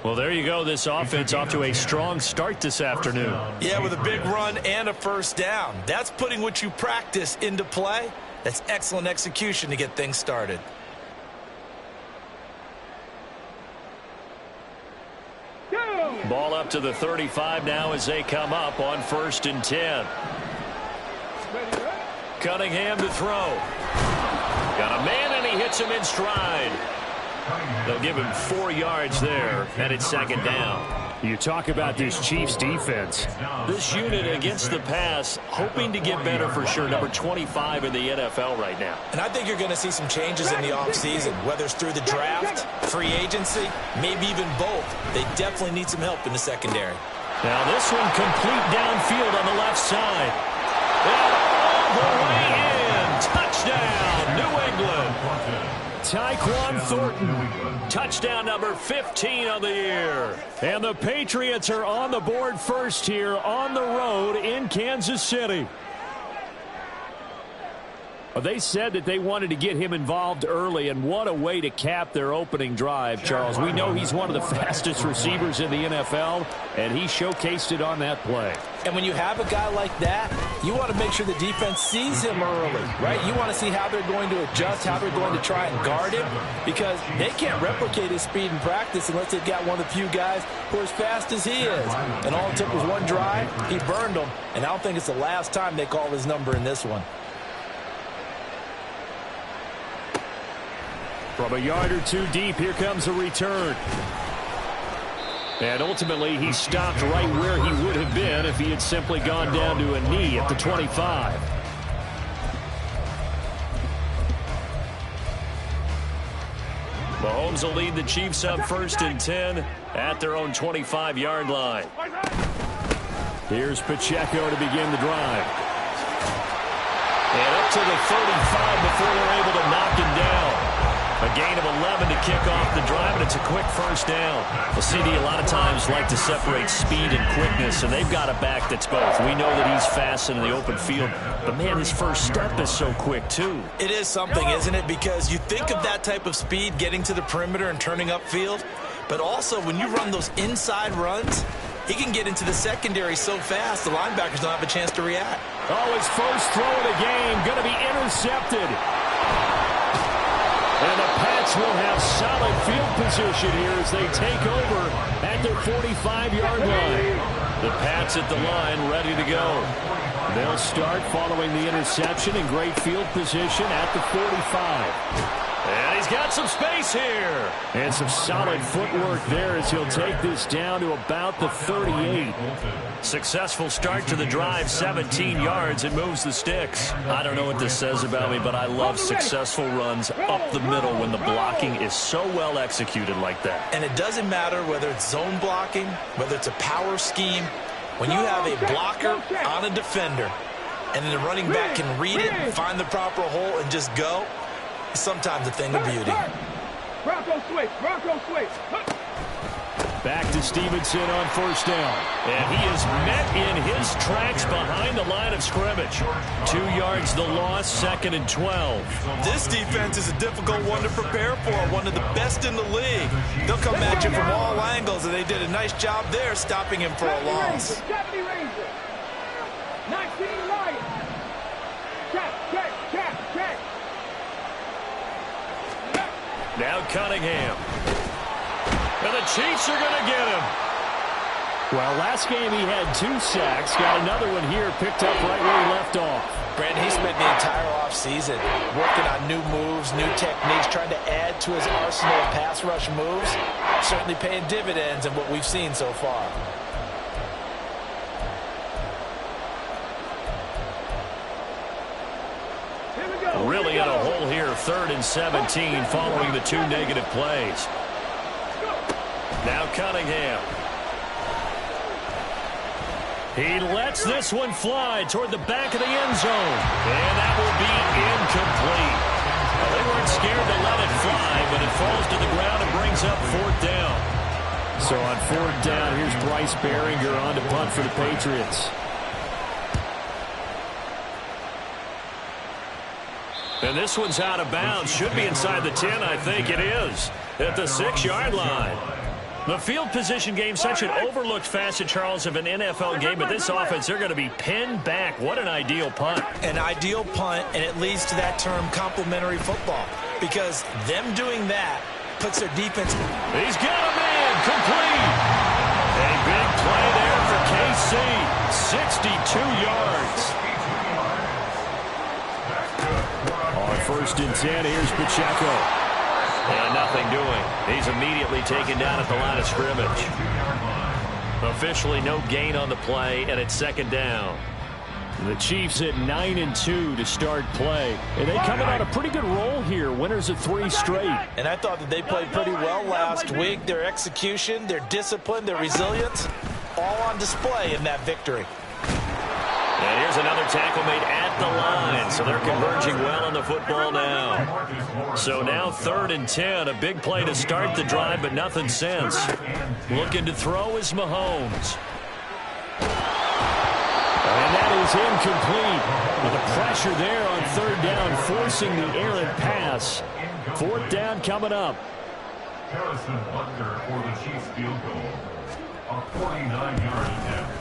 Well, there you go. This offense off to a strong start this afternoon. Yeah, with a big run and a first down. That's putting what you practice into play. That's excellent execution to get things started. Ball up to the 35 now as they come up on 1st and 10. Cunningham to throw. Got a man, and he hits him in stride. They'll give him 4 yards there, and it's 2nd down. You talk about this Chiefs defense. This unit against the pass, hoping to get better for sure. Number 25 in the NFL right now. And I think you're going to see some changes in the offseason, whether it's through the draft, free agency, maybe even both. They definitely need some help in the secondary. Now this one complete downfield on the left side. And all the way in. Touchdown, New England. Tyquan Thornton, touchdown number 15 of the year. And the Patriots are on the board first here on the road in Kansas City. They said that they wanted to get him involved early, and what a way to cap their opening drive, Charles. We know he's one of the fastest receivers in the NFL, and he showcased it on that play. And when you have a guy like that, you want to make sure the defense sees him early, right? You want to see how they're going to adjust, how they're going to try and guard him, because they can't replicate his speed in practice unless they've got one of the few guys who are as fast as he is. And all it took was one drive. He burned them, and I don't think it's the last time they call his number in this one. From a yard or two deep, here comes a return. And ultimately, he stopped right where he would have been if he had simply gone down to a knee at the 25. Mahomes will lead the Chiefs up 1st and 10 at their own 25-yard line. Here's Pacheco to begin the drive. And up to the 35 before they're able to knock him down. A gain of 11 to kick off the drive, and it's a quick first down. Well, CD a lot of times like to separate speed and quickness, and they've got a back that's both. We know that he's fast in the open field, but, man, his first step is so quick, too. It is something, isn't it? Because you think of that type of speed getting to the perimeter and turning upfield, but also when you run those inside runs, he can get into the secondary so fast the linebackers don't have a chance to react. Oh, his first throw of the game going to be intercepted. And the Pats will have solid field position here as they take over at their 45-yard line. The Pats at the line ready to go. They'll start following the interception in great field position at the 45. And he's got some space here. And some solid footwork there as he'll take this down to about the 38. Successful start to the drive, 17 yards, and moves the sticks. I don't know what this says about me, but I love successful runs up the middle when the blocking is so well executed like that. And it doesn't matter whether it's zone blocking, whether it's a power scheme. When you have a blocker on a defender, and then the running back can read it, find the proper hole, and just go, it's sometimes a thing of beauty. Bronco switch. Back to Stevenson on first down. And he is met in his tracks behind the line of scrimmage. 2 yards the loss, 2nd and 12. This defense is a difficult one to prepare for, one of the best in the league. They'll come at you from all angles, and they did a nice job there stopping him for a loss. 70 Rangers. 19 Lions. Check. Now Cunningham. And the Chiefs are going to get him. Well, last game he had 2 sacks. Got another one here, picked up right where he left off. Brandon, he spent the entire offseason working on new moves, new techniques, trying to add to his arsenal of pass rush moves. Certainly paying dividends in what we've seen so far. Here we Really in a hole here, 3rd and 17, following the 2 negative plays. Now Cunningham. He lets this one fly toward the back of the end zone. And that will be incomplete. Well, they weren't scared to let it fly, but it falls to the ground and brings up 4th down. So on 4th down, here's Bryce Behringer on to punt for the Patriots. And this one's out of bounds. Should be inside the 10, I think it is. At the 6-yard line. The field position game, such an overlooked facet, Charles, of an NFL game. But this offense, they're going to be pinned back. What an ideal punt. An ideal punt, and it leads to that term complementary football. Because them doing that puts their defense. He's got a man complete. A big play there for KC. 62 yards. On 1st and 10, here's Pacheco. And nothing doing. He's immediately taken down at the line of scrimmage. Officially no gain on the play, and it's 2nd down. The Chiefs at 9-2 to start play. And they coming on a pretty good roll here. Winners of 3 straight. And I thought that they played pretty well last week. Their execution, their discipline, their resilience, all on display in that victory. And here's another tackle made at the line. So they're converging well on the football now. So now 3rd and 10. A big play to start the drive, but nothing since. Looking to throw is Mahomes. And that is incomplete. With the pressure there on 3rd down, forcing the errant pass. 4th down coming up. Harrison Butker for the Chiefs field goal. A 49-yard attempt.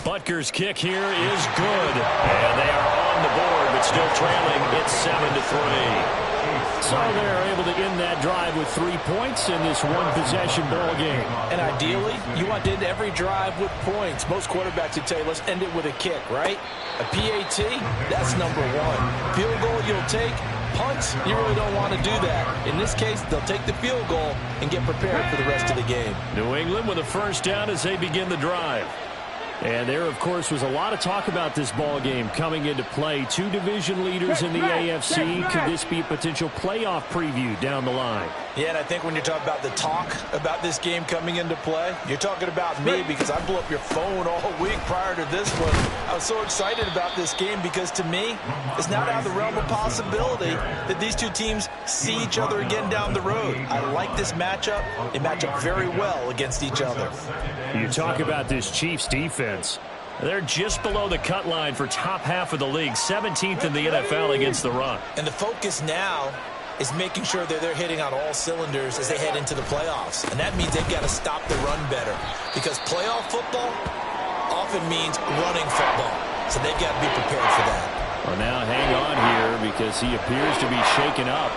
Butker's kick here is good. And they are on the board, but still trailing. It's 7-3. So they're able to end that drive with 3 points in this one-possession ball game. And ideally, you want to end every drive with points. Most quarterbacks would tell you, let's end it with a kick, right? A PAT, that's number 1. Field goal you'll take. Punts, you really don't want to do that. In this case, they'll take the field goal and get prepared for the rest of the game. New England with a 1st down as they begin the drive. And there, of course, was a lot of talk about this ball game coming into play. 2 division leaders in the AFC. Could this be a potential playoff preview down the line? Yeah, and I think when you're talking about the talk about this game coming into play, you're talking about me because I blew up your phone all week prior to this one. I was so excited about this game because, to me, it's not out of the realm of possibility that these 2 teams see each other again down the road. I like this matchup. They match up very well against each other. You talk about this Chiefs defense. They're just below the cut line for top half of the league, 17th in the NFL against the run. And the focus now is making sure that they're hitting on all cylinders as they head into the playoffs. And that means they've got to stop the run better. Because playoff football often means running football. So they've got to be prepared for that. Well, now hang on here because he appears to be shaken up.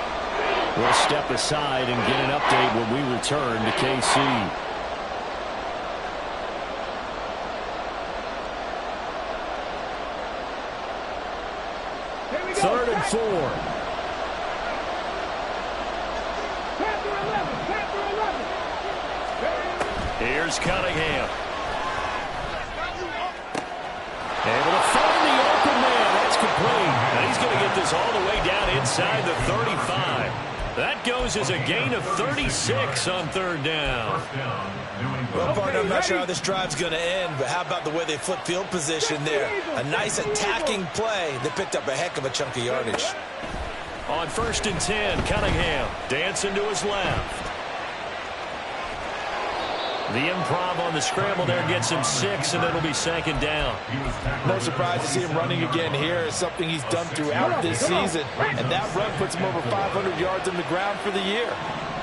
We'll step aside and get an update when we return to KC. 3rd and 4. Here's Cunningham. Able to find the open man. That's complete. And he's going to get this all the way down inside the 35. That goes as a gain of 36 on 3rd down. Well, partner, I'm not sure how this drive's going to end, but how about the way they flip field position there? A nice attacking play. They picked up a heck of a chunk of yardage. On 1st and 10, Cunningham dancing to his left. The improv on the scramble there gets him 6, and it'll be 2nd down. No surprise to see him running again here. It's something he's done throughout this season, and that run puts him over 500 yards on the ground for the year.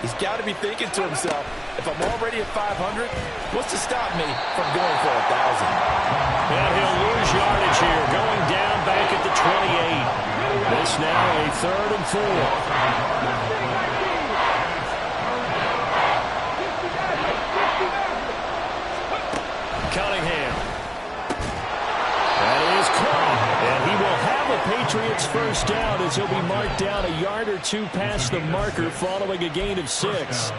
He's got to be thinking to himself, if I'm already at 500, what's to stop me from going for 1,000? And he'll lose yardage here, going down back at the 28. This now a 3rd and 4. Cunningham. That is caught. And he will have a Patriots 1st down as he'll be marked down a yard or 2 past the marker following a gain of 6.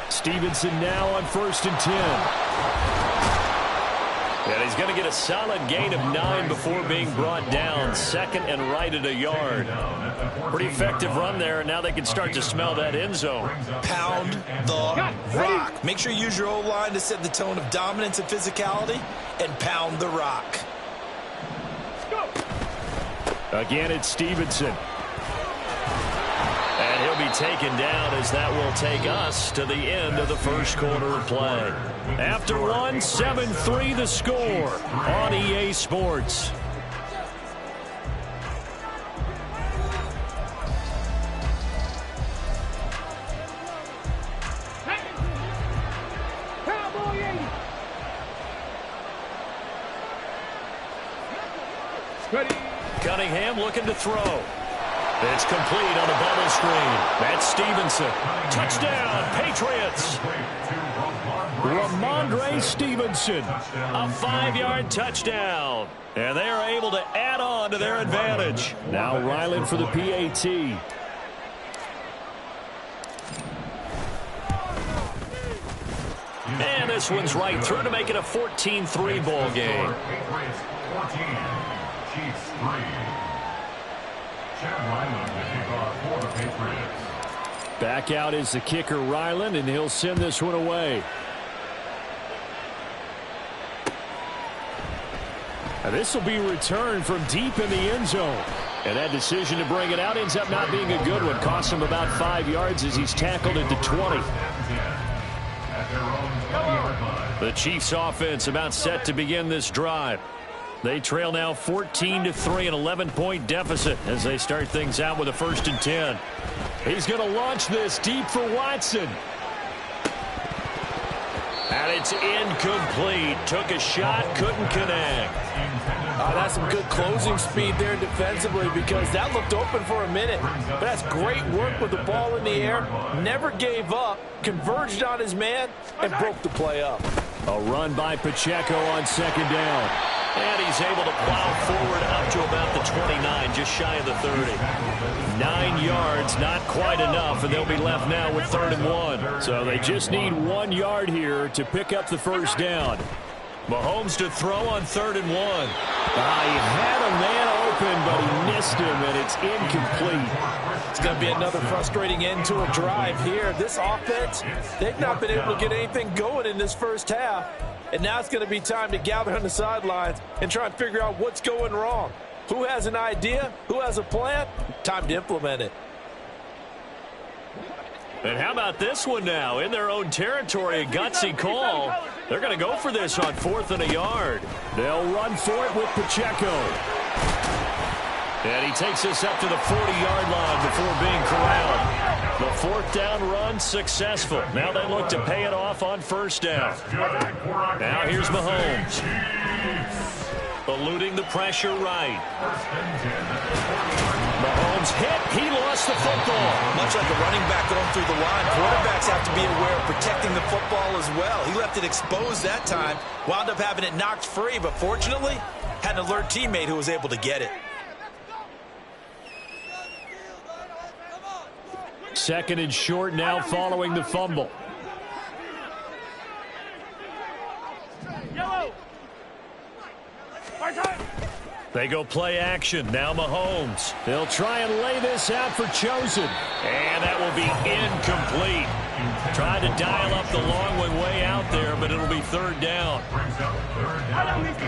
Stevenson now on 1st and 10. And he's going to get a solid gain of 9 before being brought down. Second and right at a yard. Pretty effective run there, and now they can start to smell that end zone. Pound the rock. Make sure you use your O-line to set the tone of dominance and physicality, and pound the rock. Again, it's Stevenson. And he'll be taken down as that will take us to the end of the first quarter of play. After one, 7-3 the score on EA Sports. Cunningham looking to throw. It's complete on a bubble screen. That's Stevenson. Touchdown, Patriots. Ramondre Stevenson, a 5-yard touchdown. And they are able to add on to their advantage. Now Ryland for the PAT. And this one's right through to make it a 14-3 ball game. Patriots 14, Chiefs 3. Chad Ryland to kick off for the Patriots. Back out is the kicker, Ryland, and he'll send this one away. Now this will be returned from deep in the end zone. And that decision to bring it out ends up not being a good one. Cost him about 5 yards as he's tackled at the 20. The Chiefs offense about set to begin this drive. They trail now 14-3, an 11-point deficit as they start things out with a 1st and 10. He's going to launch this deep for Watson. And it's incomplete. Took a shot, couldn't connect. That's some good closing speed there defensively because that looked open for a minute. But that's great work with the ball in the air. Never gave up, converged on his man, and broke the play up. A run by Pacheco on 2nd down. And he's able to plow forward up to about the 29, just shy of the 30. 9 yards, not quite enough, and they'll be left now with 3rd and 1. So they just need 1 yard here to pick up the 1st down. Mahomes to throw on 3rd and 1. He had a man open, but he missed him, and it's incomplete. It's going to be another frustrating end to a drive here. This offense, they've not been able to get anything going in this first half. And now it's going to be time to gather on the sidelines and try and figure out what's going wrong. Who has an idea? Who has a plan? Time to implement it. And how about this one now? In their own territory, a gutsy call. They're going to go for this on 4th and a yard. They'll run for it with Pacheco. And he takes us up to the 40-yard line before being corralled. The 4th down run successful. Now they look to pay it off on 1st down. Now here's Mahomes. Eluding the pressure right. Mahomes hit. He lost the football. Much like a running back going through the line, quarterbacks have to be aware of protecting the football as well. He left it exposed that time. Wound up having it knocked free, but fortunately, had an alert teammate who was able to get it. 2nd and short now following the fumble. They go play action. Now Mahomes. They'll try and lay this out for Chosen. And that will be incomplete. Tried to dial up the long one way out there, but it'll be 3rd down.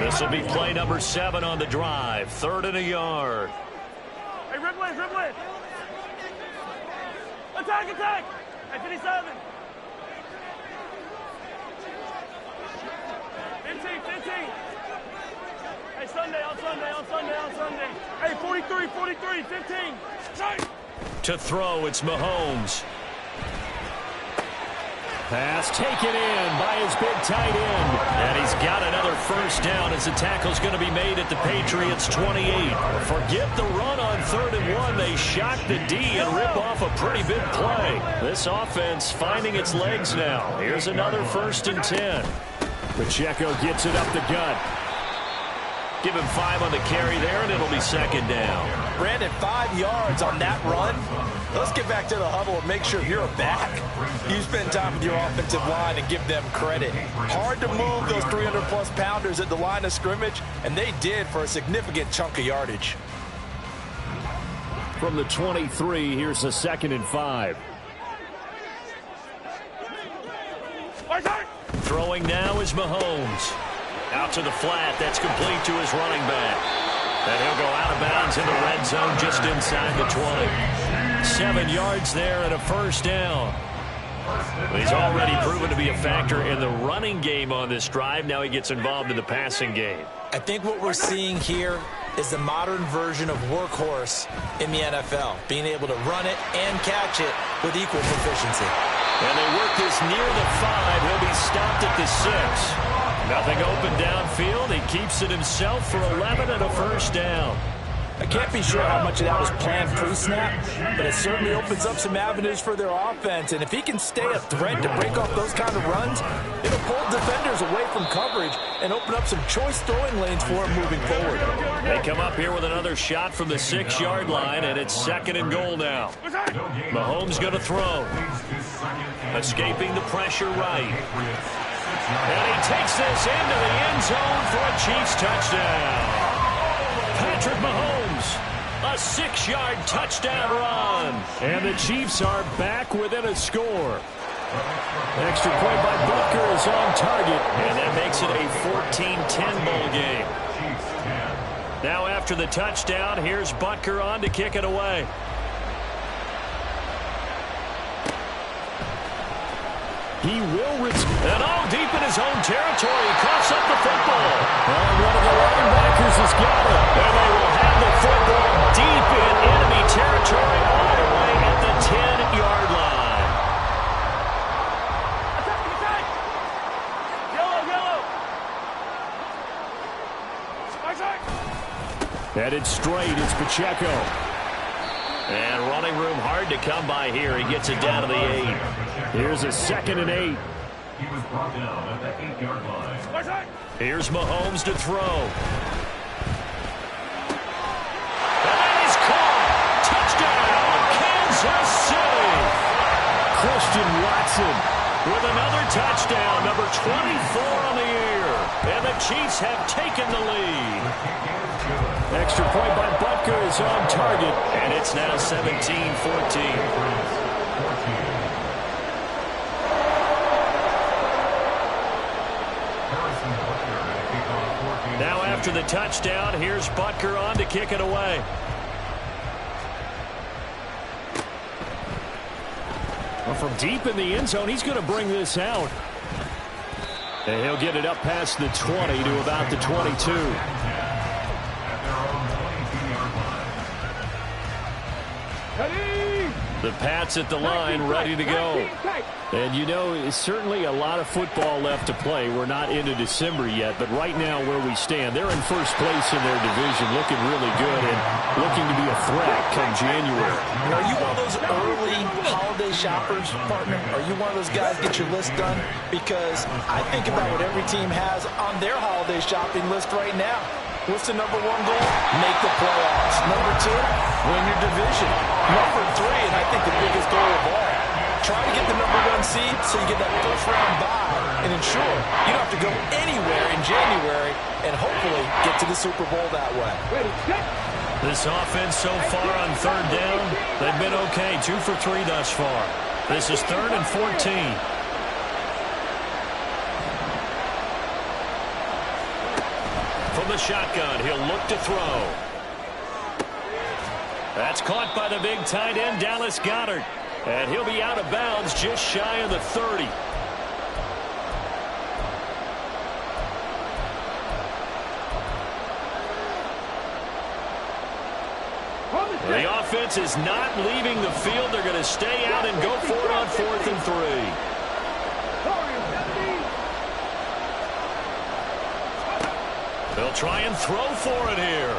This will be play number 7 on the drive. 3rd and a yard. Hey, Ripley, Ripley. Attack, attack. At 57. 15. Hey, Sunday, on Sunday. Hey, 43, 15. To throw, it's Mahomes. Pass taken in by his big tight end. And he's got another 1st down as the tackle's going to be made at the Patriots' 28. Forget the run on 3rd and 1. They shock the D and rip off a pretty big play. This offense finding its legs now. Here's another 1st and 10. Pacheco gets it up the gut. Give him 5 on the carry there, and it'll be second down. Brandon, 5 yards on that run. Let's get back to the huddle and make sure you're back. You spend time with your offensive line and give them credit. Hard to move those 300-plus pounders at the line of scrimmage, and they did for a significant chunk of yardage. From the 23, here's a 2nd and 5. Throwing now is Mahomes. Out to the flat. That's complete to his running back. And he'll go out of bounds in the red zone just inside the 20. 7 yards there and a first down. He's already proven to be a factor in the running game on this drive. Now he gets involved in the passing game. I think what we're seeing here is the modern version of workhorse in the NFL, being able to run it and catch it with equal proficiency. And they work this near the 5. He'll be stopped at the 6. Nothing open downfield. He keeps it himself for 11 and a first down. I can't be sure how much of that was planned pre-snap, but it certainly opens up some avenues for their offense. And if he can stay a threat to break off those kind of runs, it'll pull defenders away from coverage and open up some choice throwing lanes for him moving forward. They come up here with another shot from the 6-yard line, and it's 2nd and goal now. Mahomes going to throw. Escaping the pressure right. And he takes this into the end zone for a Chiefs touchdown. Patrick Mahomes, a 6-yard touchdown run. And the Chiefs are back within a score. Extra point by Butker is on target. And that makes it a 14-10 ball game. Now after the touchdown, here's Butker on to kick it away. He will and deep in his own territory. He coughs up the football. And one of the linebackers has got it. And they will have the football deep in enemy territory all the way at the 10-yard line. Attack! Yellow! Headed straight, it's Pacheco. And running room hard to come by here. He gets it down to the 8. Here's a 2nd and 8. He was brought down at the 8-yard line. Here's Mahomes to throw. And that is caught. Touchdown, Kansas City. Christian Watson with another touchdown, number 24 on the year. And the Chiefs have taken the lead. Extra point by Butker is on target. And it's now 17-14. Now after the touchdown, here's Butker on to kick it away. Well, from deep in the end zone, he's going to bring this out. And he'll get it up past the 20 to about the 22. The Pats at the line, ready to go. And, you know, it's certainly a lot of football left to play. We're not into December yet, but right now where we stand, they're in first place in their division, looking really good and looking to be a threat come January. Are you one of those early holiday shoppers, partner? Are you one of those guys get your list done? Because I think about what every team has on their holiday shopping list right now. What's the number 1 goal? Make the playoffs. Number 2, win your division. Number 3, and I think the biggest goal of all, try to get the number 1 seed so you get that first-round bye and ensure you don't have to go anywhere in January and hopefully get to the Super Bowl that way. This offense so far on 3rd down, they've been okay. 2 for 3 thus far. This is 3rd and 14. From the shotgun, he'll look to throw. That's caught by the big tight end, Dallas Goedert. And he'll be out of bounds just shy of the 30. The offense is not leaving the field. They're going to stay out and go for it on 4th and 3. They'll try and throw for it here.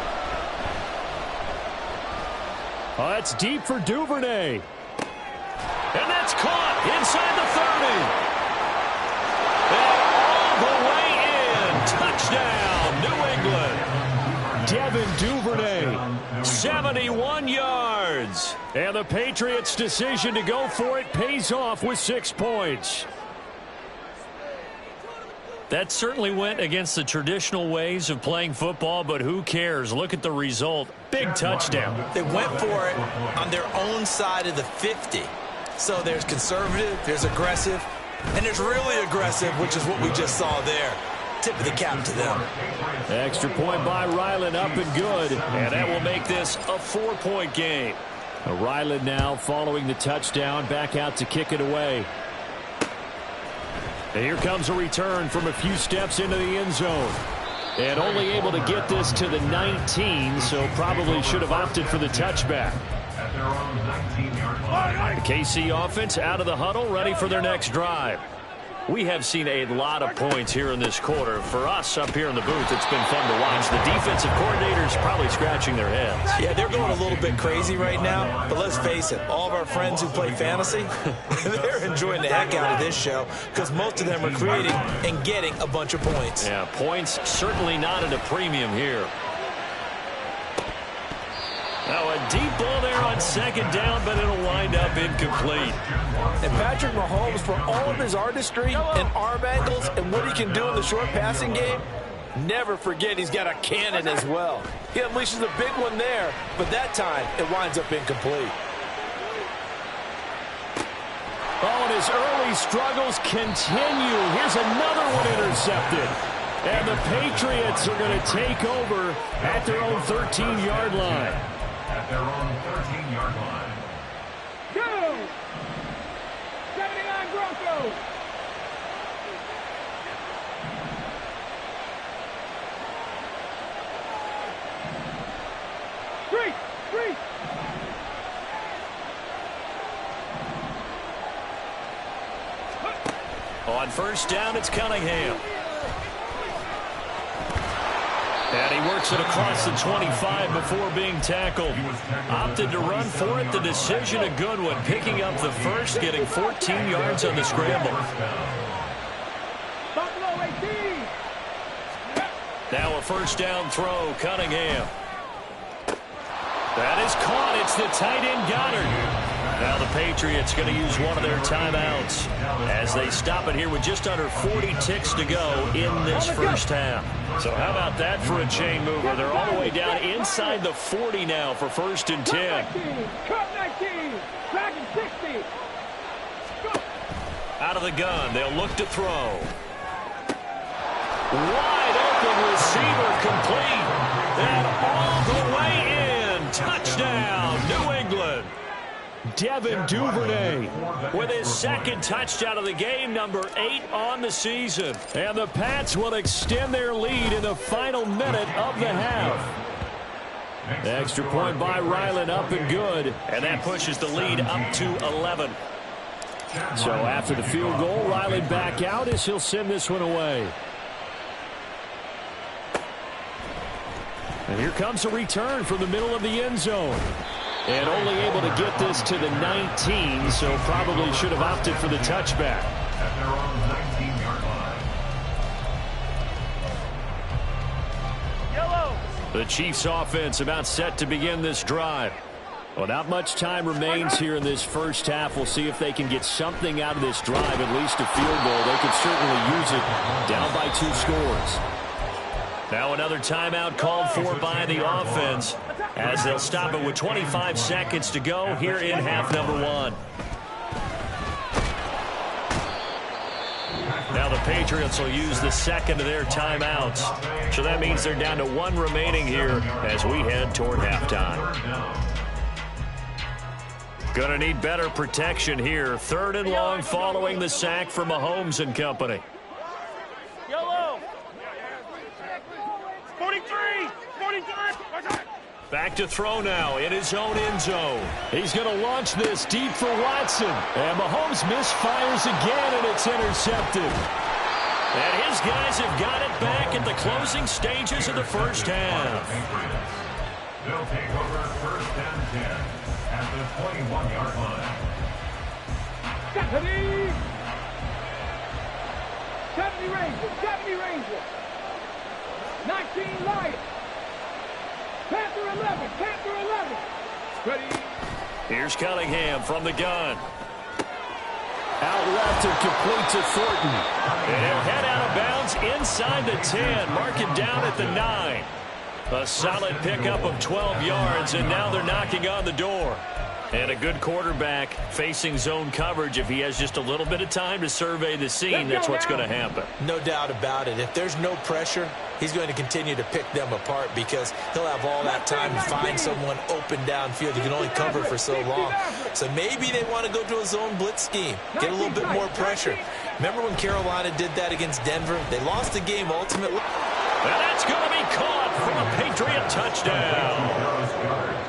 Oh, that's deep for Duvernay. And that's caught inside the 30. And all the way in. Touchdown, New England. 71 yards. And the Patriots' decision to go for it pays off with 6 points. That certainly went against the traditional ways of playing football, but who cares? Look at the result. Big touchdown. They went for it on their own side of the 50. So there's conservative, there's aggressive, and there's really aggressive, which is what we just saw there. Tip of the cap to them. Extra point by Ryland, up and good. And that will make this a 4-point game. Ryland now following the touchdown, back out to kick it away. And here comes a return from a few steps into the end zone. And only able to get this to the 19, so probably should have opted for the touchback. The KC offense out of the huddle, ready for their next drive. We have seen a lot of points here in this quarter. For us up here in the booth, it's been fun to watch. The defensive coordinators probably scratching their heads. Yeah, they're going a little bit crazy right now, but let's face it, all of our friends who play fantasy, they're enjoying the heck out of this show because most of them are creating and getting a bunch of points. Yeah, points certainly not at a premium here. Now a deep ball there on second down, but it'll wind up incomplete. And Patrick Mahomes, for all of his artistry and arm angles and what he can do in the short passing game, never forget he's got a cannon as well. He unleashes a big one there, but that time it winds up incomplete. Oh, and his early struggles continue. Here's another one intercepted. And the Patriots are going to take over at their own 13-yard line. At their own 13-yard line. Go! 79 Broncos! Street! Street! On first down, it's Cunningham. And he works it across the 25 before being tackled. Opted to run for it. The decision a good one. Picking up the first, getting 14 yards on the scramble. Buffalo 18! Now a first down throw, Cunningham. That is caught. It's the tight end Goddard. Now the Patriots going to use one of their timeouts as they stop it here with just under 40 ticks to go in this first half. So how about that for a chain mover? They're all the way down inside the 40 now for 1st and 10. Cut 19! Back and 60! Out of the gun, they'll look to throw. Wide open receiver complete. And all the way in. Touchdown, New England. Devin Duvernay with his second touchdown of the game, number 8 on the season. And the Pats will extend their lead in the final minute of the half. Extra point by Ryland, up and good. And that pushes the lead up to 11. So after the field goal, Ryland back out as he'll send this one away. And here comes a return from the middle of the end zone. And only able to get this to the 19, so probably should have opted for the touchback. At their own 19-yard line. Yellow! The Chiefs offense about set to begin this drive. Well, not much time remains here in this first half. We'll see if they can get something out of this drive, at least a field goal. They could certainly use it down by 2 scores. Now another timeout called for by the offense as they'll stop it with 25 seconds to go here in half number 1. Now the Patriots will use the second of their timeouts. So that means they're down to 1 remaining here as we head toward halftime. Going to need better protection here. 3rd and long following the sack from Mahomes and company. Yellow! 43! 43! Back to throw now in his own end zone. He's going to launch this deep for Watson. And Mahomes misfires again, and it's intercepted. And his guys have got it back at the closing stages of the first half. They'll take over 1st and 10 at the 21-yard line. 70 Rangers! 70 Rangers! 19 Lions! Panther 11. Panther 11. Ready. Here's Cunningham from the gun. Out left and complete to Thornton. And he'll head out of bounds inside the 10. Mark it down at the 9. A solid pickup of 12 yards, and now they're knocking on the door. And a good quarterback facing zone coverage. If he has just a little bit of time to survey the scene, that's what's going to happen. No doubt about it. If there's no pressure, he's going to continue to pick them apart because he'll have all that time to find someone open downfield. You can only cover for so long. So maybe they want to go to a zone blitz scheme, get a little bit more pressure. Remember when Carolina did that against Denver? They lost the game ultimately. And that's going to be caught for a Patriot touchdown.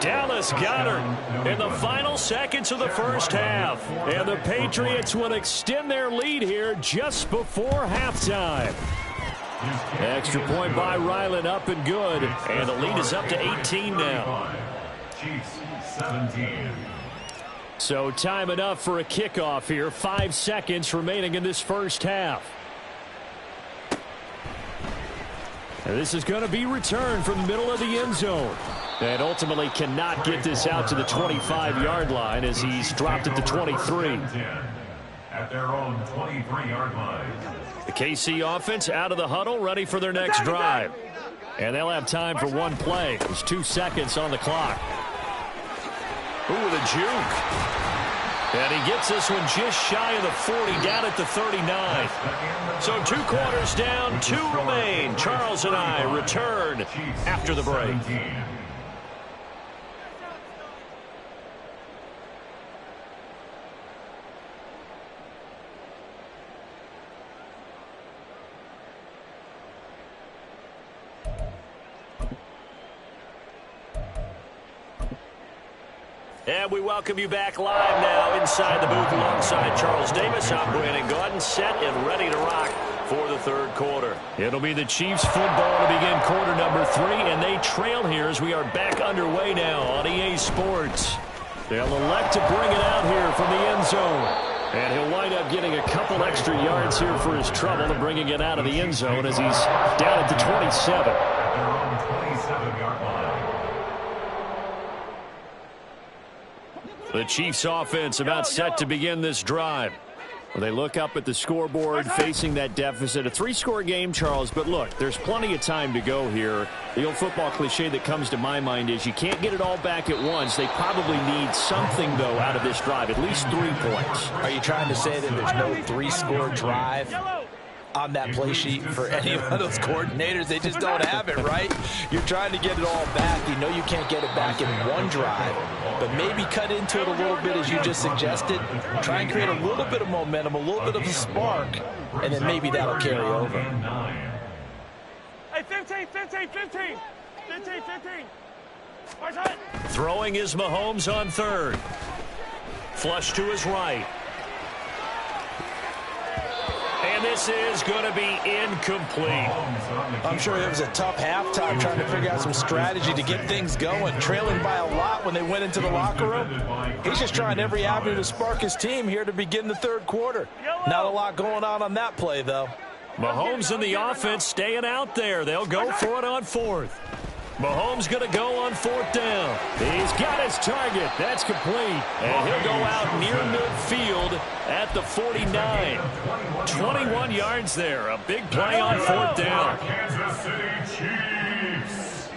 Dallas Goedert in the final seconds of the first half. And the Patriots will extend their lead here just before halftime. Extra point by Ryland, up and good. And the lead is up to 18 now. Chiefs 17. So time enough for a kickoff here. 5 seconds remaining in this first half. And this is going to be returned from the middle of the end zone. And ultimately cannot get this out to the 25-yard line as he's dropped it to 23. At their own 23-yard line. The KC offense out of the huddle, ready for their next drive. And they'll have time for one play. There's 2 seconds on the clock. Ooh, the juke. And he gets this one just shy of the 40, down at the 39. So 2 quarters down, 2 remain. Charles and I return after the break. And we welcome you back live now inside the booth alongside Charles Davis. I'm Brandon Gaudin, set and ready to rock for the third quarter. It'll be the Chiefs football to begin quarter number 3, and they trail here as we are back underway now on EA Sports. They'll elect to bring it out here from the end zone. And he'll wind up getting a couple extra yards here for his trouble and bringing it out of the end zone as he's down at the 27. Their own 27-yard line. The Chiefs offense about set to begin this drive. Well, they look up at the scoreboard facing that deficit. A 3-score game, Charles, but look, there's plenty of time to go here. The old football cliche that comes to my mind is you can't get it all back at once. They probably need something, though, out of this drive, at least 3 points. Are you trying to say that there's no 3-score drive on that play sheet for any one of those coordinators? They just don't have it, right? You're trying to get it all back. You know you can't get it back in one drive, but maybe cut into it a little bit as you just suggested. Try and create a little bit of momentum, a little bit of a spark, and then maybe that'll carry over. Hey, 15, 15, 15. 15, 15. Throwing is Mahomes on third. Flush to his right. And this is going to be incomplete. I'm sure it was a tough halftime trying to figure out some strategy to get things going. Trailing by a lot when they went into the locker room. He's just trying every avenue to spark his team here to begin the third quarter. Not a lot going on that play, though. Mahomes and the offense staying out there. They'll go for it on 4th. Mahomes going to go on 4th down. He's got his target. That's complete. And he'll go out near midfield at the 49. 21 yards there. A big play on 4th down. Kansas City Chiefs.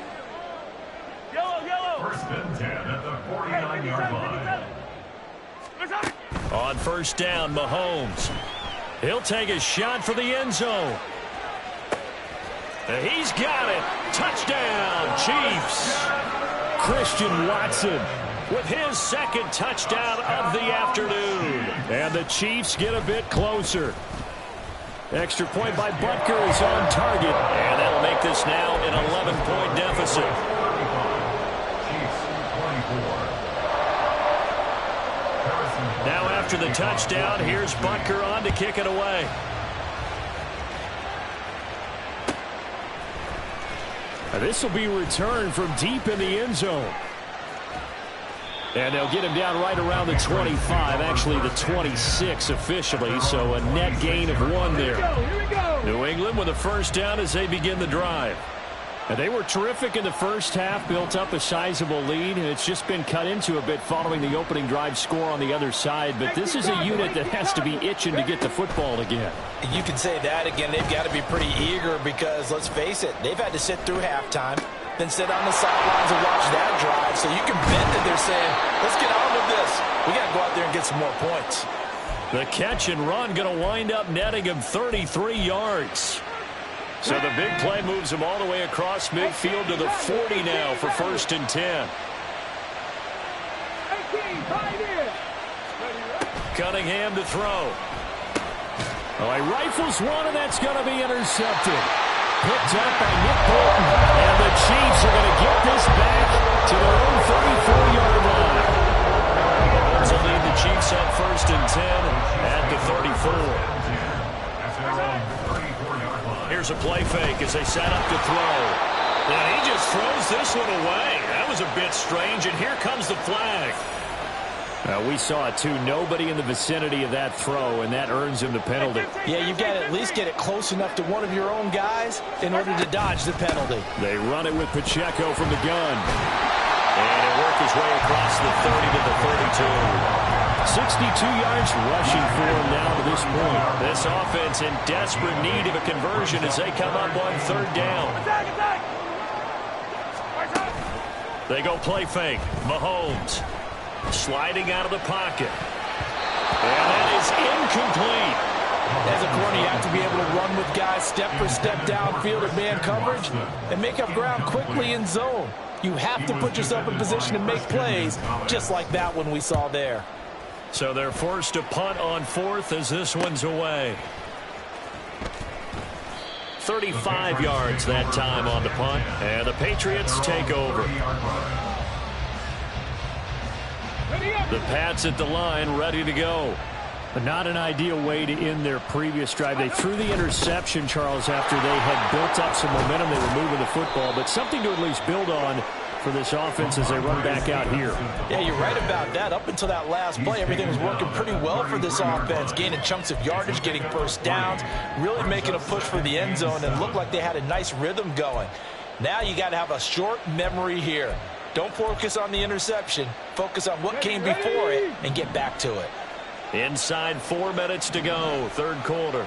Yellow. First and 10 at the 49-yard line. On 1st down, Mahomes. He'll take a shot for the end zone. He's got it. Touchdown, Chiefs. Christian Watson with his 2nd touchdown of the afternoon. And the Chiefs get a bit closer. Extra point by Butker is on target. And that'll make this now an 11-point deficit. Now after the touchdown, here's Butker on to kick it away. This will be returned from deep in the end zone. And they'll get him down right around the 25, actually the 26 officially, so a net gain of 1 there. Here we go. New England with a 1st down as they begin the drive. And they were terrific in the first half, built up a sizable lead, and it's just been cut into a bit following the opening drive score on the other side. But this is a unit that has to be itching to get the football again. You can say that again. They've got to be pretty eager because, let's face it, they've had to sit through halftime, then sit on the sidelines and watch that drive. So you can bet that they're saying, let's get on with this. We got to go out there and get some more points. The catch and run going to wind up netting him 33 yards. So the big play moves him all the way across midfield to the 40 now for 1st and 10. Cunningham to throw. Oh, he rifles one, and that's going to be intercepted. Picked up by Nick Bolton. And the Chiefs are going to get this back to their own 34-yard line. To lead the Chiefs up 1st and 10 at the 34. Here's a play fake as they set up to throw. And he just throws this one away. That was a bit strange, and here comes the flag. We saw it, too. Nobody in the vicinity of that throw, and that earns him the penalty. Yeah, you've got to at least get it close enough to one of your own guys in order to dodge the penalty. They run it with Pacheco from the gun. And it worked his way across the 30 to the 32. 62 yards rushing for him now to this point. This offense in desperate need of a conversion as they come up on 3rd down. They go play fake. Mahomes sliding out of the pocket. And that is incomplete. As a corner, you have to be able to run with guys step for step downfield at man coverage and make up ground quickly in zone. You have to put yourself in position to make plays just like that one we saw there. So they're forced to punt on 4th as this one's away. 35 yards that time on the punt, and the Patriots take over. The Pats at the line, ready to go. But not an ideal way to end their previous drive. They threw the interception, Charles, after they had built up some momentum. They were moving the football, but something to at least build on for this offense as they run back out here. Yeah, you're right about that. Up until that last play, everything was working pretty well for this offense, gaining chunks of yardage, getting first downs, really making a push for the end zone, and looked like they had a nice rhythm going. Now you got to have a short memory here. Don't focus on the interception. Focus on what came before it and get back to it. Inside 4 minutes to go, 3rd quarter.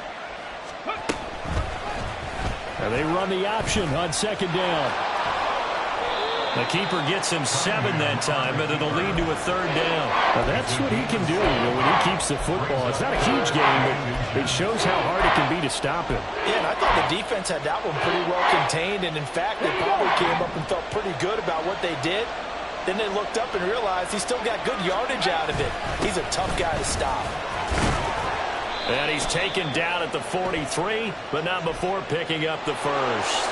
And they run the option on 2nd down. The keeper gets him 7 that time, but it'll lead to a 3rd down. Now that's what he can do when he keeps the football. It's not a huge game, but it shows how hard it can be to stop him. Yeah, and I thought the defense had that one pretty well contained, and in fact, they probably came up and felt pretty good about what they did. Then they looked up and realized he still got good yardage out of it. He's a tough guy to stop. And he's taken down at the 43, but not before picking up the first.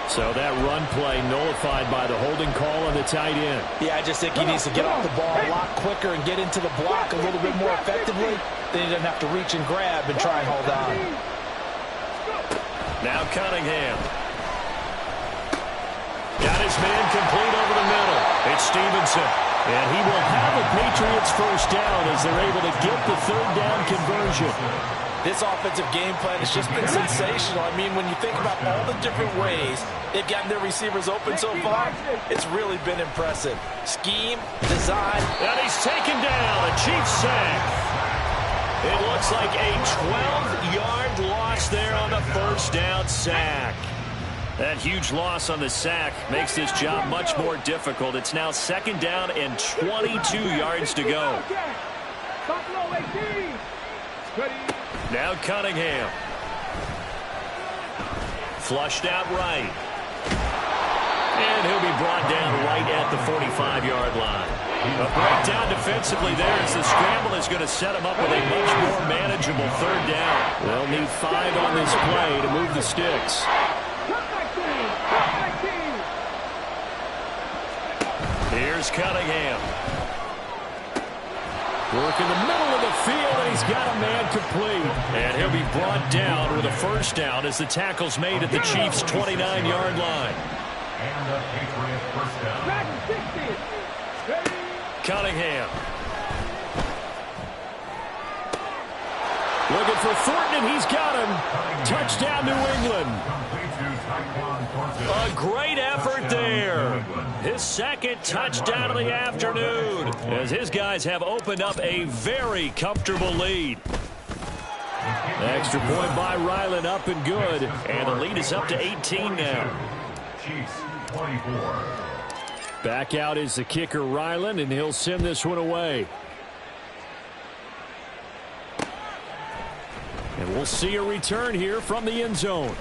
So that run play nullified by the holding call on the tight end. Yeah, I just think he needs to get off the ball a lot quicker and get into the block a little bit more effectively. Then he doesn't have to reach and grab and try and hold on. Now Cunningham. Got his man complete over the middle. It's Stevenson. And he will have the Patriots first down as they're able to get the 3rd down conversion. This offensive game plan has just been sensational. I mean, when you think about all the different ways they've gotten their receivers open so far, it's really been impressive. Scheme, design. And he's taken down. A Chiefs sack. It looks like a 12-yard loss there on the 1st down sack. That huge loss on the sack makes this job much more difficult. It's now 2nd down and 22 yards to go. Now Cunningham. Flushed out right. And he'll be brought down right at the 45-yard line. A breakdown defensively there as the scramble is going to set him up with a much more manageable 3rd down. They'll need 5 on this play to move the sticks. Here's Cunningham. Work in the middle of the field, and he's got a man complete. And he'll be brought down with a first down as the tackle's made at the Chiefs' 29-yard line. And the Patriots first down. Cunningham. Looking for Thornton, and he's got him. Touchdown, New England. Complete to Tyquan Thornton. A a great effort there. His second touchdown of the afternoon, as his guys have opened up a very comfortable lead. Extra point by Ryland, up and good. And the lead is up to 18 now. Chiefs 24. Back out is the kicker, Ryland, and he'll send this one away. And we'll see a return here from the end zone.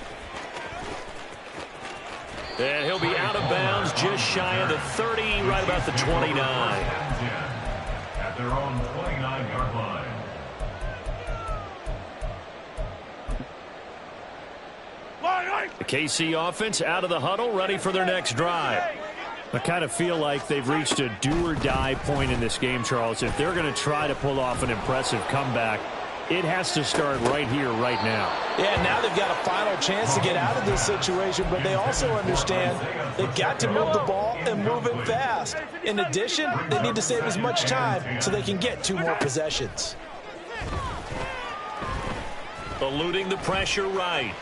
And he'll be out of bounds just shy of the 30, right about the 29. At their own 29-yard line. The KC offense out of the huddle, ready for their next drive. I kind of feel like they've reached a do-or-die point in this game, Charles. If they're going to try to pull off an impressive comeback, it has to start right here, right now. Yeah, now they've got a final chance to get out of this situation, but they also understand they've got to move the ball and move it fast. In addition, they need to save as much time so they can get 2 more possessions. Eluding the pressure right.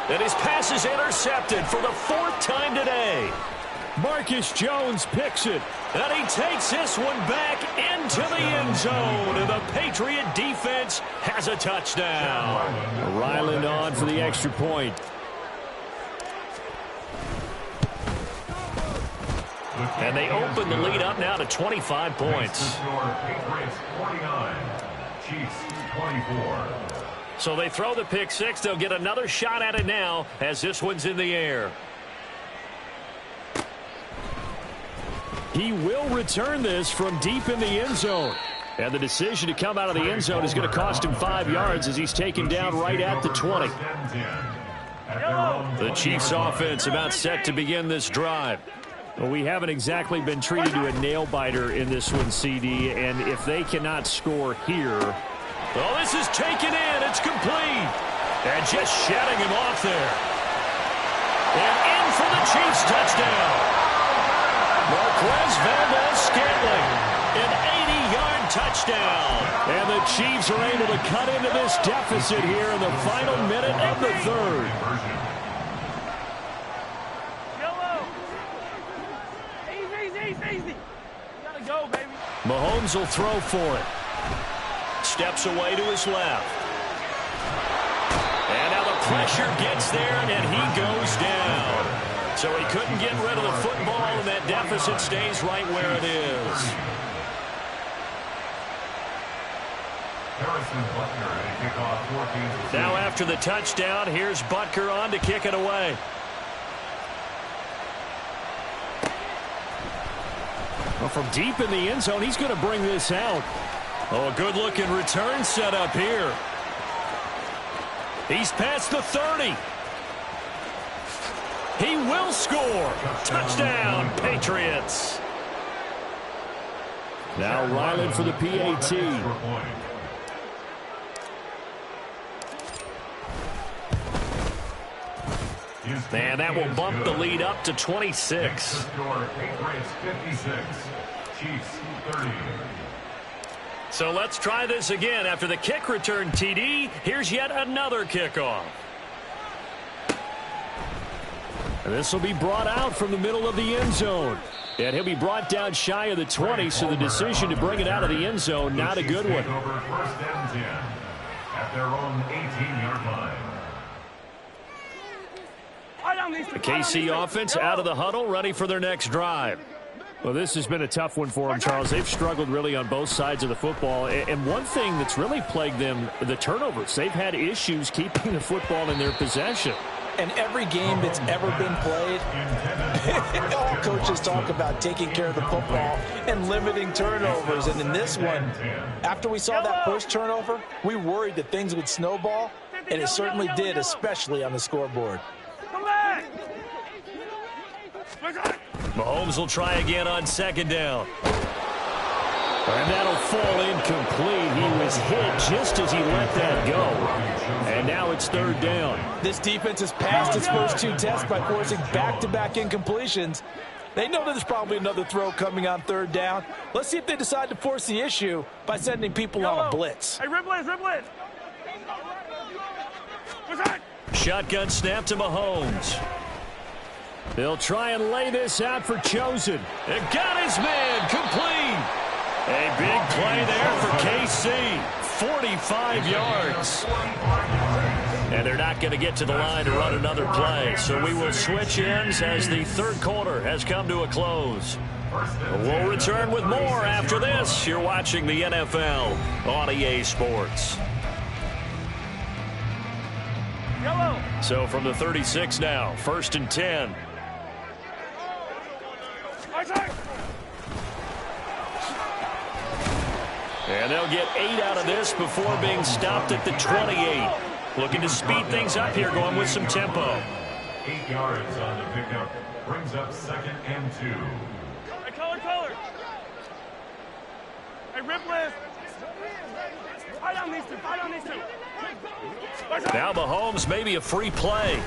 And his pass is intercepted for the 4th time today. Marcus Jones picks it. And he takes this one back into the end zone. And the Patriot defense has a touchdown. Ryland on for the extra point. And they open the lead up now to 25 points. Patriots 49. Chiefs 24. So they throw the pick six. They'll get another shot at it now as this one's in the air. He will return this from deep in the end zone. And the decision to come out of the end zone is going to cost him 5 yards as he's taken down right at the 20. The Chiefs offense about set to begin this drive. Well, we haven't exactly been treated to a nail-biter in this one, CD, and if they cannot score here... Oh, this is taken in. It's complete. And just shedding him off there. And in for the Chiefs touchdown. Marquez Valdez-Scantling, an 80-yard touchdown. And the Chiefs are able to cut into this deficit here in the final minute of the 3rd. Easy. You gotta go, baby. Mahomes will throw for it. Steps away to his left. And now the pressure gets there, and he goes down. So he couldn't get rid of the football, and that deficit stays right where it is. Now after the touchdown, here's Butker on to kick it away. Well, from deep in the end zone, he's going to bring this out. Oh, a good-looking return set up here. He's past the 30. He will score. Touchdown, Patriots. Now Ryland for the PAT. And that will bump the lead up to 26. Patriots 56. Chiefs 30. So let's try this again. After the kick return TD, here's yet another kickoff. And this will be brought out from the middle of the end zone. And he'll be brought down shy of the 20, so the decision to bring it out of the end zone, not a good one. Over 1st and 10 at their own 18-yard line. The KC offense out of the huddle, ready for their next drive. Well, this has been a tough one for them, Charles. They've struggled really on both sides of the football. And one thing that's really plagued them, the turnovers. They've had issues keeping the football in their possession. And every game that's ever been played, all coaches talk about taking care of the football and limiting turnovers. And in this one, after we saw that first turnover, we worried that things would snowball, and it certainly did, especially on the scoreboard. Mahomes will try again on 2nd down. And that'll fall incomplete. He was hit just as he let that go. And now it's 3rd down. This defense has passed its first 2 tests by forcing back-to-back incompletions. They know that there's probably another throw coming on 3rd down. Let's see if they decide to force the issue by sending people on a blitz. Hey, rib blitz. shotgun snap to Mahomes. They'll try and lay this out for Chosen. It got his man complete. A big play there for KC. 45 yards. And they're not going to get to the line to run another play. So we will switch ends as the third quarter has come to a close. We'll return with more after this. You're watching the NFL on EA Sports. Yellow. So from the 36 now, 1st and 10. And they'll get 8 out of this before being stopped at the 28. Looking to speed things up here, going with some tempo. 8 yards on the pickup. Brings up 2nd and 2. Hey, color. Hey, Ripley. Fight on these two. Now Mahomes, maybe a free play.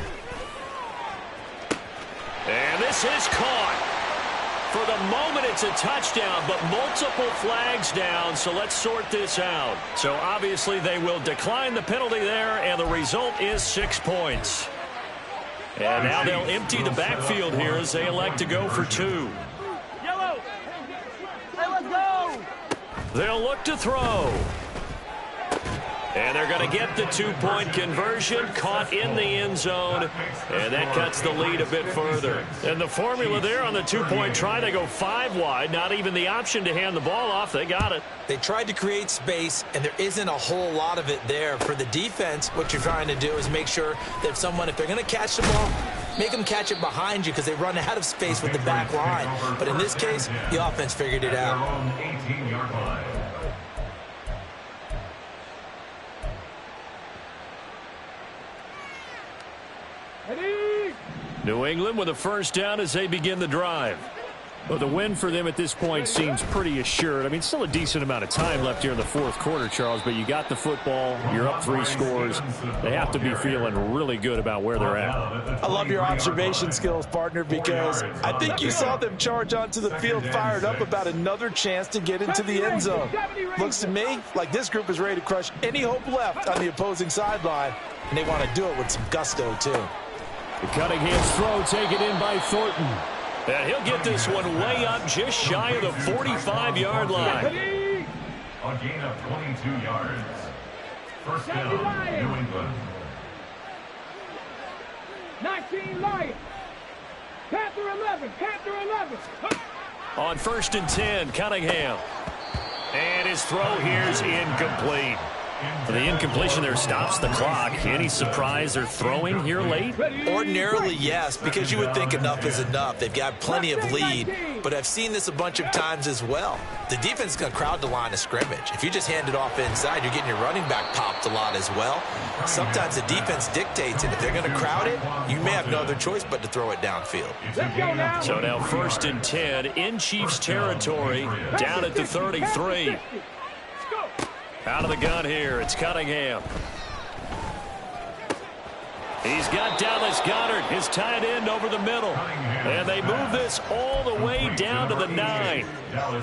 And this is caught. For the moment, it's a touchdown, but multiple flags down, so let's sort this out. So obviously they will decline the penalty there, and the result is 6 points. And now they'll empty the backfield here as they elect to go for 2. Yellow. Hey, let's go. They'll look to throw. And they're going to get the 2-point conversion, caught in the end zone, and that cuts the lead a bit further. And the formula there on the 2-point try, they go 5 wide, not even the option to hand the ball off. They got it. They tried to create space, and there isn't a whole lot of it there. For the defense, what you're trying to do is make sure that if they're going to catch the ball, make them catch it behind you because they run out of space with the back line. But in this case, the offense figured it out. 18-yard line. New England with a first down as they begin the drive. Well, the win for them at this point seems pretty assured. I mean, still a decent amount of time left here in the fourth quarter, Charles, but you got the football, you're up 3 scores. They have to be feeling really good about where they're at. I love your observation skills, partner, because I think you saw them charge onto the field fired up about another chance to get into the end zone. Looks to me like this group is ready to crush any hope left on the opposing sideline, and they want to do it with some gusto, too. The Cunningham's throw taken in by Thornton. And he'll get this one way up just shy of the 45-yard line. A gain of 22 yards. First down, New England. 19 Lions. Panther 11. On 1st and 10, Cunningham. And his throw here's incomplete. The incompletion there stops the clock. Any surprise they're throwing here late? Ordinarily, yes, because you would think enough is enough. They've got plenty of lead, but I've seen this a bunch of times as well. The defense is going to crowd the line of scrimmage. If you just hand it off inside, you're getting your running back popped a lot as well. Sometimes the defense dictates it. If they're going to crowd it, you may have no other choice but to throw it downfield. So now 1st and 10 in Chiefs territory, down at the 33. Out of the gun here, it's Cunningham. He's got Dallas Goedert, his tight end, over the middle. And they move this all the way down to the 9.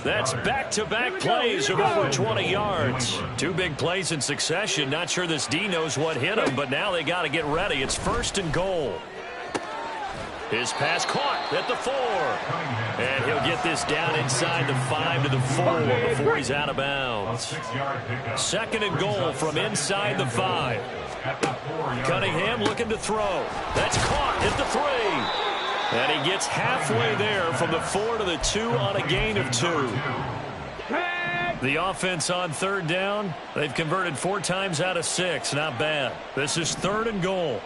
That's back-to-back plays of over 20 yards. 2 big plays in succession. Not sure this D knows what hit him, but now they got to get ready. It's 1st and goal. His pass caught at the 4. And he'll get this down inside the 5 to the 4 before he's out of bounds. 2nd and goal from inside the 5. Cunningham looking to throw. That's caught at the 3. And he gets halfway there from the 4 to the 2 on a gain of 2. The offense on 3rd down, they've converted 4 times out of 6. Not bad. This is 3rd and goal.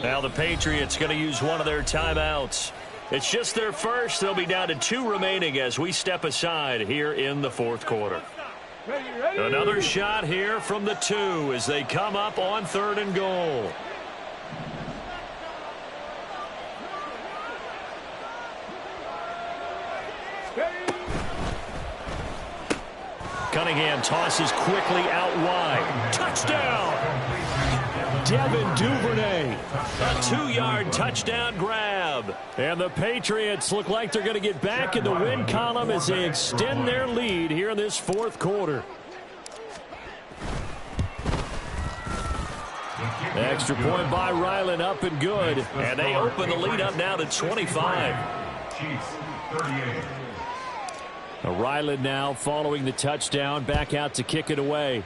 Now the Patriots going to use one of their timeouts. It's just their first. They'll be down to 2 remaining as we step aside here in the 4th quarter. Another shot here from the 2 as they come up on 3rd and goal. Cunningham tosses quickly out wide. Touchdown! Devin Duvernay. A 2-yard touchdown grab. And the Patriots look like they're going to get back in the win column as they extend their lead here in this 4th quarter. Extra point by Ryland, up and good. And they open the lead up now to 25. Chiefs, 38. Ryland now following the touchdown, back out to kick it away.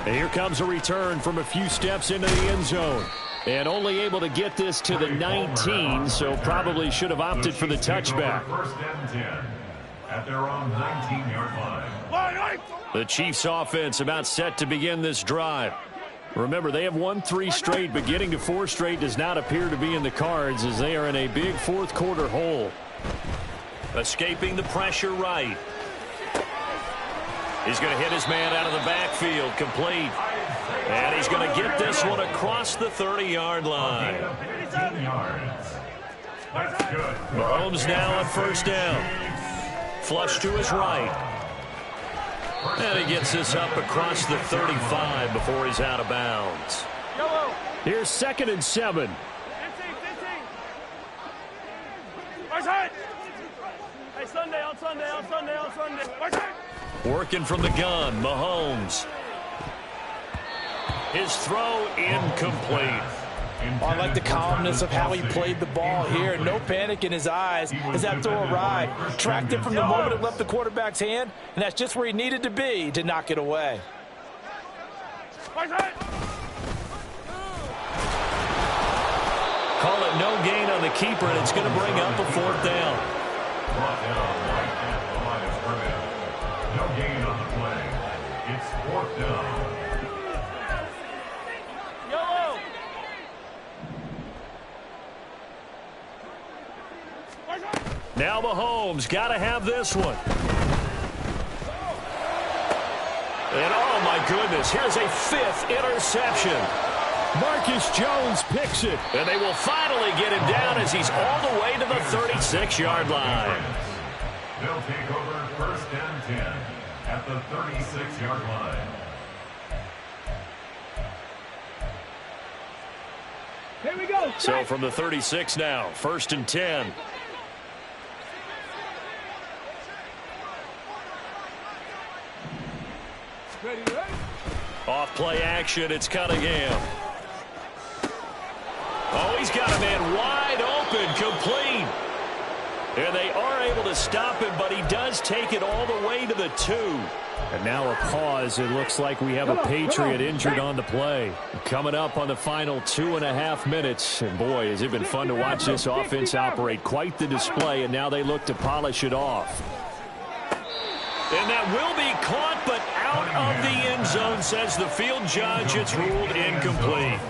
And here comes a return from a few steps into the end zone. And only able to get this to the 19, so probably should have opted for the touchback. First and 10 at their own 19-yard line. The Chiefs offense about set to begin this drive. Remember, they have won 3 straight, but getting to 4 straight does not appear to be in the cards as they are in a big fourth quarter hole. Escaping the pressure right. He's going to hit his man out of the backfield, complete. And he's going to get this one across the 30-yard line. 15 yards. That's good. Mahomes now on first down. Flush to his right. And he gets this up across the 35 before he's out of bounds. Here's 2nd and 7. 15. Right side. Hey, Sunday. Right side. Working from the gun, Mahomes. His throw incomplete. I like the calmness of how he played the ball here. No panic in his eyes as that throw arrived. Tracked it from the moment it left the quarterback's hand, and that's just where he needed to be to knock it away. Call it no gain on the keeper, and it's going to bring up a 4th down. Brought down right at the line of scrimmage. No gain on the play. It's 4th down. Now Mahomes got to have this one. And oh my goodness, here's a 5th interception. Marcus Jones picks it. And they will finally get him down as he's all the way to the 36-yard line. They'll take over first and 10 at the 36-yard line. Here we go. So from the 36 now, 1st and 10. Ready. Off play action, it's Cunningham. Oh, he's got a man wide open, complete. And they are able to stop him, but he does take it all the way to the 2. And now a pause. It looks like we have a Patriot injured on the play. Coming up on the final 2.5 minutes. And boy, has it been fun to watch this offense operate. Quite the display, and now they look to polish it off. And that will be caught, but out of the end zone, says the field judge. It's ruled incomplete.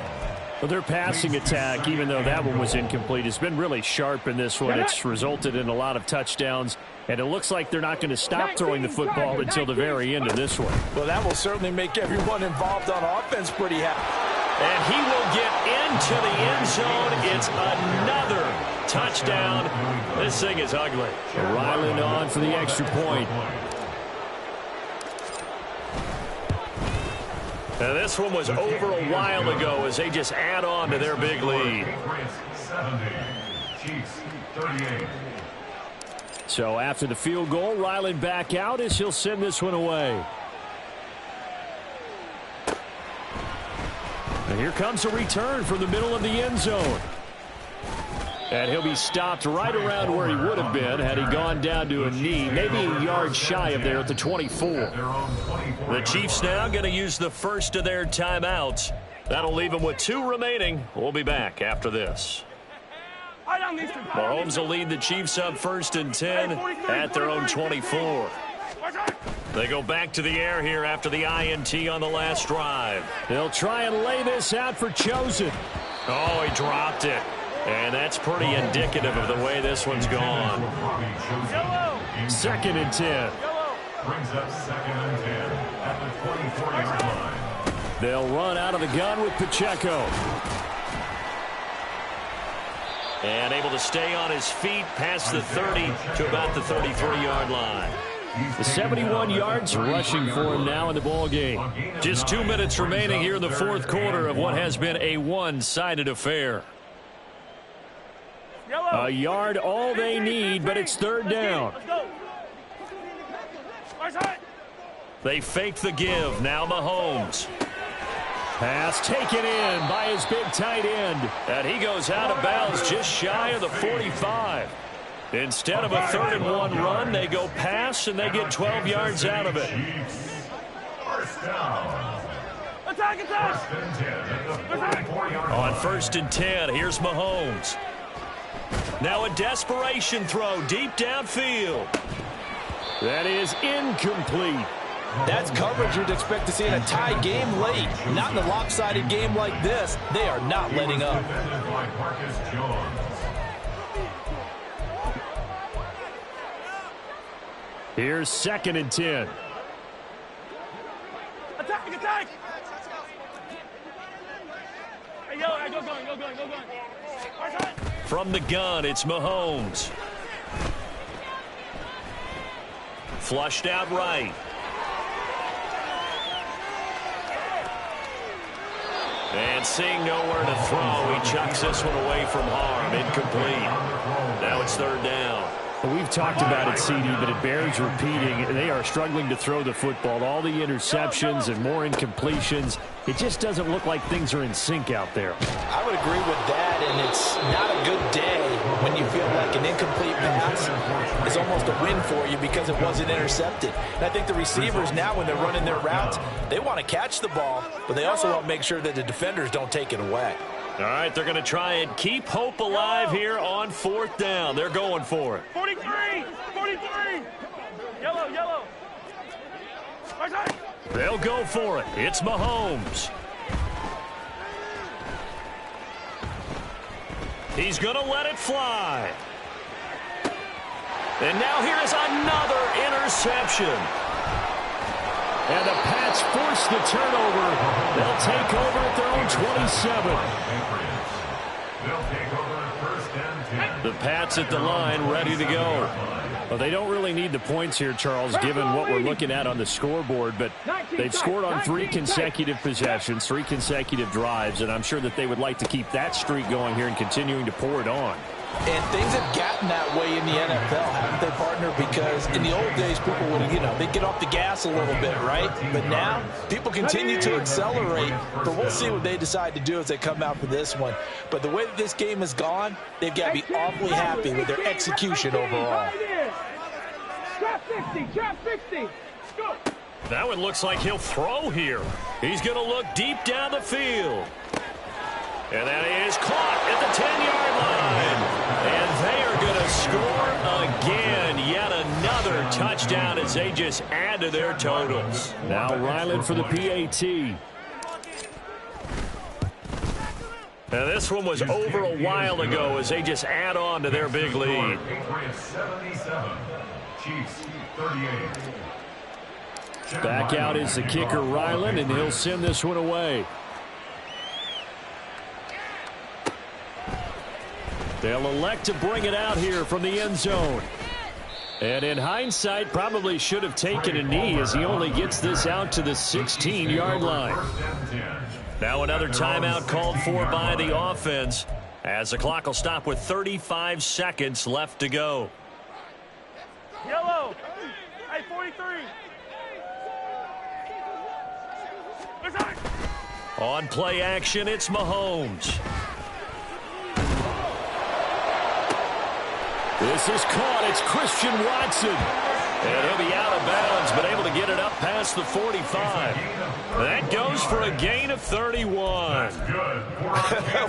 Well, their passing attack, even though that one was incomplete, has been really sharp in this one. It's resulted in a lot of touchdowns, and it looks like they're not going to stop throwing the football until the very end of this one. Well, that will certainly make everyone involved on offense pretty happy. And he will get into the end zone. It's another touchdown. This thing is ugly. Ryland on for the extra point. Now, this one was over a while ago as they just add on to their big lead. 70. Chiefs, 38. So after the field goal, Ryland back out as he'll send this one away. And here comes a return from the middle of the end zone. And he'll be stopped right around where he would have been had he gone down to a knee, maybe a yard shy of there at the 24. The Chiefs now going to use the first of their timeouts. That'll leave them with 2 remaining. We'll be back after this. Mahomes will lead the Chiefs up 1st and 10 at their own 24. They go back to the air here after the INT on the last drive. They'll try and lay this out for Chosen. Oh, he dropped it. And that's pretty indicative of the way this one's gone. 2nd and 10. Brings up 2nd and 10 at the 24-yard line. They'll run out of the gun with Pacheco. And able to stay on his feet past the 30 to about the 33-yard line. The 71 yards rushing for him now in the ball game. Just 2 minutes remaining here in the fourth quarter of what has been a one-sided affair. A yard all they need, but it's 3rd down. They fake the give. Now Mahomes. Pass taken in by his big tight end. And he goes out of bounds just shy of the 45. Instead of a 3rd-and-1 run, they go pass, and they get 12 yards out of it. First down. Attack, attack! On 1st and 10, here's Mahomes. Now a desperation throw deep downfield. That is incomplete. That's coverage you'd expect to see in a tie game late. Not in a lopsided game like this. They are not letting up. Here's 2nd and 10. Attack, attack! Hey, yo, go going. From the gun, it's Mahomes. Flushed out right. And seeing nowhere to throw, he chucks this one away from harm. Incomplete. Now it's 3rd down. We've talked about it, CD, but it bears repeating. They are struggling to throw the football. All the interceptions and more incompletions. It just doesn't look like things are in sync out there. I would agree with that, and it's not a good day when you feel like an incomplete pass is almost a win for you because it wasn't intercepted. And I think the receivers now, when they're running their routes, they want to catch the ball, but they also want to make sure that the defenders don't take it away. All right, they're going to try and keep hope alive here on 4th down. They're going for it. 43! Yellow! Right. They'll go for it. It's Mahomes. He's going to let it fly. And now here's another interception. And the Pats force the turnover. They'll take over at their own 27. They'll take over at 1st and 10. The Pats at the line, ready to go. Well, they don't really need the points here, Charles, given what we're looking at on the scoreboard, but they've scored on 3 consecutive possessions, 3 consecutive drives, and I'm sure that they would like to keep that streak going here and continuing to pour it on. And things have gotten that way in the NFL, haven't they, partner? Because in the old days, people would, they'd get off the gas a little bit, right? But now, people continue to accelerate, but we'll see what they decide to do as they come out for this one. But the way that this game has gone, they've got to be awfully happy with their execution overall. Trap 60! Go! That one looks like he'll throw here. He's going to look deep down the field. And that is caught at the 10-yard line. And they are going to score again. Yet another touchdown as they just add to their totals. Now Ryland for the PAT. Now this one was over a while ago as they just add on to their big lead. Chiefs 38. Back out is the kicker, Ryland, and he'll send this one away. They'll elect to bring it out here from the end zone. And in hindsight, probably should have taken a knee as he only gets this out to the 16-yard line. Now another timeout called for by the offense as the clock will stop with 35 seconds left to go. Yellow! Hey, 43! On play action, it's Mahomes. This is caught. It's Christian Watson. And he'll be out of bounds, but able to get it up past the 45. That goes for a gain of 31.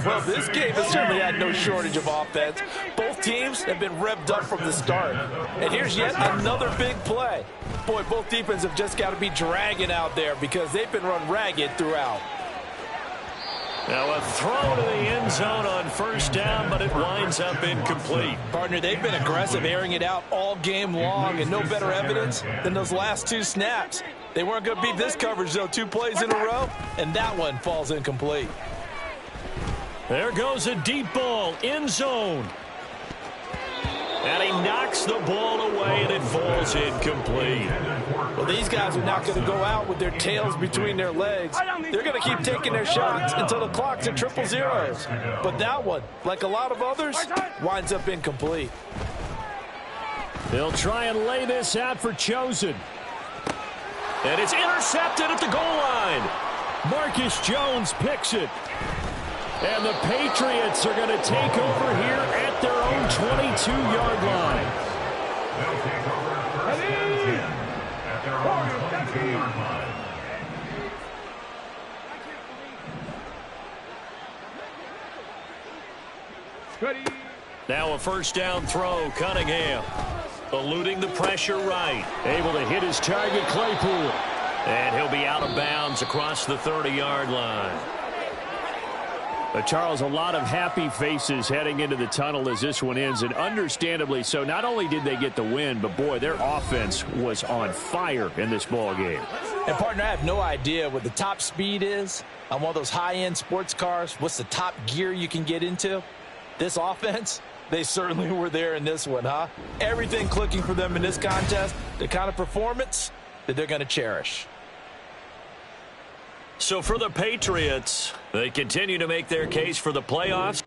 Well, this game has certainly had no shortage of offense. Both teams have been revved up from the start. And here's yet another big play. Boy, both defenses have just got to be dragging out there because they've been run ragged throughout. Now a throw to the end zone on 1st down, but it winds up incomplete. Partner, they've been aggressive, airing it out all game long, and no better evidence than those last 2 snaps. They weren't going to beat this coverage, though, 2 plays in a row, and that one falls incomplete. There goes a deep ball, end zone. And he knocks the ball away, and it falls incomplete. Well, these guys are not going to go out with their tails between their legs. They're going to keep taking their shots until the clock's at 000. But that one, like a lot of others, winds up incomplete. They'll try and lay this out for Chosen. And it's intercepted at the goal line. Marcus Jones picks it. And the Patriots are going to take over here at their own 22-yard line. They'll take over first and 10 at their own 22-yard line. Now a first down throw, Cunningham. Eluding the pressure right. Able to hit his target, Claypool. And he'll be out of bounds across the 30-yard line. But Charles, a lot of happy faces heading into the tunnel as this one ends, and understandably so. Not only did they get the win, but boy, their offense was on fire in this ball game. And partner, I have no idea what the top speed is on one of those high-end sports cars. What's the top gear you can get into? This offense, they certainly were there in this one, huh? Everything clicking for them in this contest, the kind of performance that they're going to cherish. So for the Patriots, they continue to make their case for the playoffs.